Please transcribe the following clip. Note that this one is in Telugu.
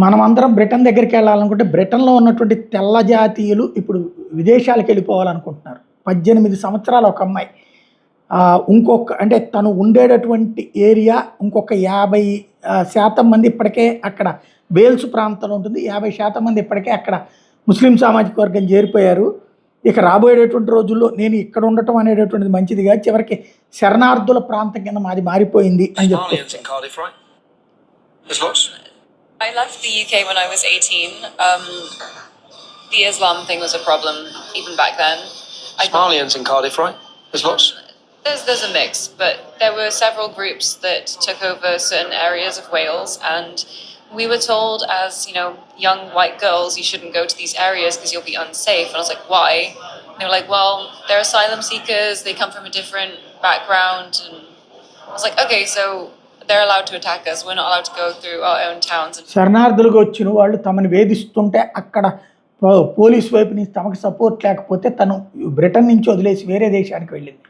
మనమందరం బ్రిటన్ దగ్గరికెళ్ళాలనుకుంటే, బ్రిటన్‌లో ఉన్నటువంటి తెల్ల జాతీయులు ఇప్పుడు విదేశాలకెళ్ళిపోవాలనుకుంటున్నారు. 18 సంవత్సరాల ఒక అమ్మాయి. అంటే తను ఉండేటటువంటి ఏరియా ఇంకొక 50% మంది ఇప్పటికే అక్కడ వేల్స్ ప్రాంతంలో ఉంటుంది. 50% మంది ఇప్పటికే అక్కడ ముస్లిం సామాజిక వర్గం చేరిపోయారు. ఇక రాబోయేటటువంటి రోజుల్లో నేను ఇక్కడ ఉండటం అనేటటువంటిది మంచిది కాదు. చివరికి శరణార్థుల ప్రాంతం కింద మాది మారిపోయింది అని చెప్పుకొచ్చారు. I left the UK when I was 18. The Islam thing was a problem even back then. Somalians in Cardiff, right? There's lots. There's a mix, but there were several groups that took over certain areas of Wales, and we were told as, young white girls, you shouldn't go to these areas because you'll be unsafe. And I was like, why? And they were like, well, they're asylum seekers, they come from a different background. And I was like, okay, so they're allowed to attack us. We're not allowed to go through our own towns. శరణార్థులుగా వచ్చిన వాళ్ళు తమను వేధిస్తుంటే అక్కడ పోలీస్ వైపు నుంచి తమకు సపోర్ట్ లేకపోతే తను బ్రిటన్ నుంచి వదిలేసి వేరే దేశానికి వెళ్ళింది.